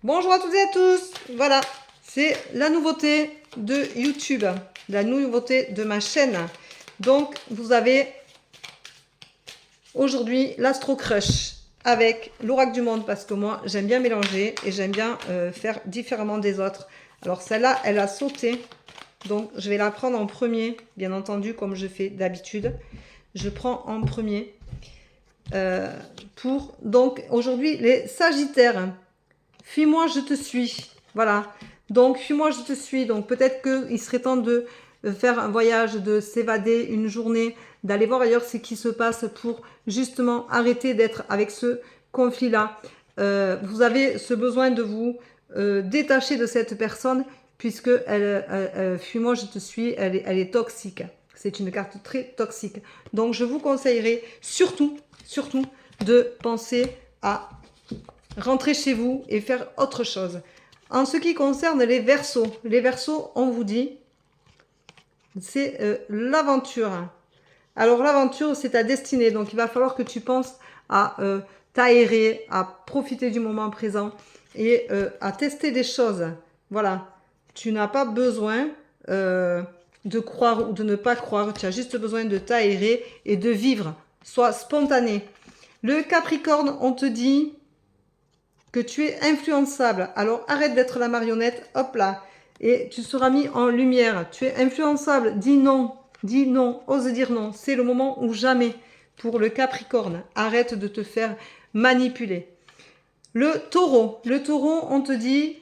Bonjour à toutes et à tous. Voilà, c'est la nouveauté de YouTube, la nouveauté de ma chaîne. Donc, vous avez aujourd'hui l'Astro Crush avec l'Oracle du Monde parce que moi, j'aime bien mélanger et j'aime bien faire différemment des autres. Alors, celle-là, elle a sauté. Donc, je vais la prendre en premier, bien entendu, comme je fais d'habitude. Je prends en premier pour, donc, aujourd'hui, les Sagittaires. Fuis-moi, je te suis. Voilà. Donc, fuis-moi, je te suis. Donc, peut-être qu'il serait temps de faire un voyage, de s'évader une journée, d'aller voir ailleurs ce qui se passe pour justement arrêter d'être avec ce conflit-là. Vous avez ce besoin de vous détacher de cette personne puisque fuis-moi, je te suis, elle est toxique. C'est une carte très toxique. Donc, je vous conseillerais surtout de penser à rentrer chez vous et faire autre chose. En ce qui concerne les Verseaux, on vous dit, c'est l'aventure. Alors l'aventure, c'est ta destinée, donc il va falloir que tu penses à t'aérer, à profiter du moment présent et à tester des choses. Voilà, tu n'as pas besoin de croire ou de ne pas croire, tu as juste besoin de t'aérer et de vivre. Sois spontané. Le Capricorne, on te dit que tu es influençable. Alors arrête d'être la marionnette, hop là, et tu seras mis en lumière. Tu es influençable, dis non, ose dire non. C'est le moment ou jamais pour le Capricorne. Arrête de te faire manipuler. Le Taureau, on te dit,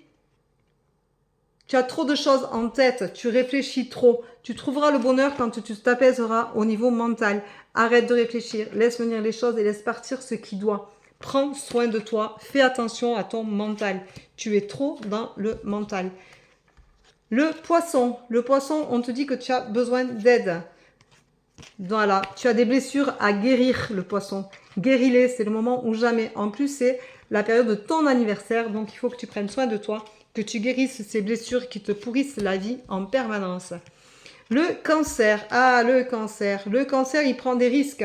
tu as trop de choses en tête, tu réfléchis trop. Tu trouveras le bonheur quand tu t'apaiseras au niveau mental. Arrête de réfléchir, laisse venir les choses et laisse partir ce qui doit. Prends soin de toi, fais attention à ton mental. Tu es trop dans le mental. Le Poisson, on te dit que tu as besoin d'aide. Voilà, tu as des blessures à guérir, le Poisson. Guéris-les, c'est le moment ou jamais. En plus, c'est la période de ton anniversaire, donc il faut que tu prennes soin de toi, que tu guérisses ces blessures qui te pourrissent la vie en permanence. Le Cancer, le cancer, il prend des risques.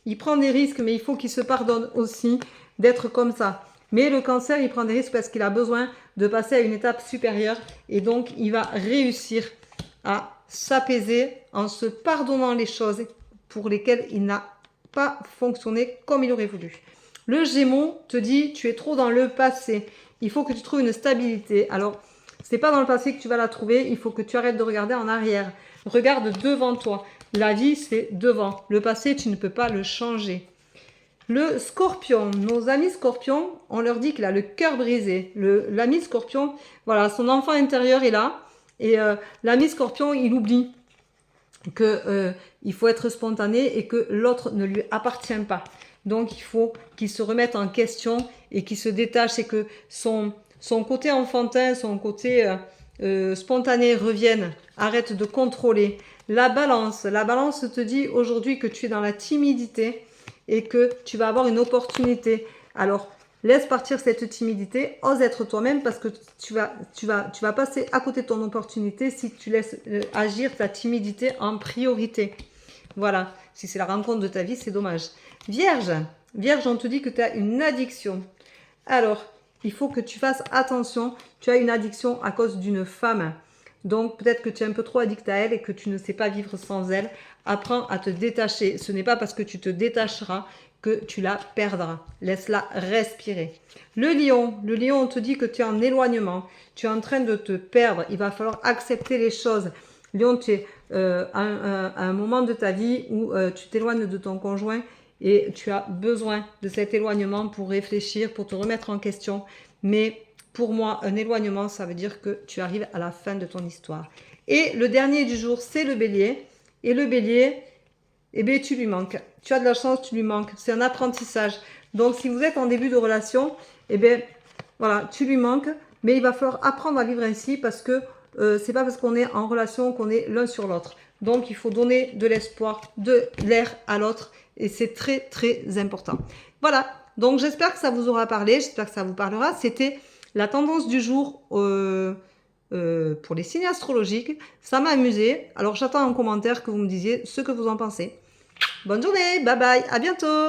Il prend des risques, mais il faut qu'il se pardonne aussi d'être comme ça. Mais le Cancer, il prend des risques parce qu'il a besoin de passer à une étape supérieure. Et donc, il va réussir à s'apaiser en se pardonnant les choses pour lesquelles il n'a pas fonctionné comme il aurait voulu. Le Gémeaux te dit, tu es trop dans le passé. Il faut que tu trouves une stabilité. Alors, ce n'est pas dans le passé que tu vas la trouver. Il faut que tu arrêtes de regarder en arrière. Regarde devant toi. La vie, c'est devant. Le passé, tu ne peux pas le changer. Le Scorpion, nos amis Scorpions, on leur dit qu'il a le cœur brisé. L'ami Scorpion, voilà, son enfant intérieur est là. Et l'ami Scorpion, il oublie qu'il faut être spontané et que l'autre ne lui appartient pas. Donc, il faut qu'il se remette en question et qu'il se détache et que son côté enfantin, son côté spontané revienne. Arrête de contrôler. La balance te dit aujourd'hui que tu es dans la timidité et que tu vas avoir une opportunité. Alors, laisse partir cette timidité, ose être toi-même parce que tu vas passer à côté de ton opportunité si tu laisses agir ta timidité en priorité. Voilà, si c'est la rencontre de ta vie, c'est dommage. Vierge, on te dit que tu as une addiction. Alors, il faut que tu fasses attention. Tu as une addiction à cause d'une femme. Donc, peut-être que tu es un peu trop addict à elle et que tu ne sais pas vivre sans elle. Apprends à te détacher. Ce n'est pas parce que tu te détacheras que tu la perdras. Laisse-la respirer. Le Lion, on te dit que tu es en éloignement. Tu es en train de te perdre. Il va falloir accepter les choses. Lion, tu es à un moment de ta vie où tu t'éloignes de ton conjoint et tu as besoin de cet éloignement pour réfléchir, pour te remettre en question. Mais pour moi, un éloignement, ça veut dire que tu arrives à la fin de ton histoire. Et le dernier du jour, c'est le Bélier. Et le Bélier, eh bien, tu lui manques. Tu as de la chance, tu lui manques. C'est un apprentissage. Donc, si vous êtes en début de relation, eh bien, voilà, tu lui manques. Mais il va falloir apprendre à vivre ainsi parce que c'est pas parce qu'on est en relation qu'on est l'un sur l'autre. Donc, il faut donner de l'espoir, de l'air à l'autre. Et c'est très, très important. Voilà. Donc, j'espère que ça vous aura parlé. J'espère que ça vous parlera. C'était la tendance du jour pour les signes astrologiques. Ça m'a amusé. Alors, j'attends en commentaire que vous me disiez ce que vous en pensez. Bonne journée. Bye bye. À bientôt.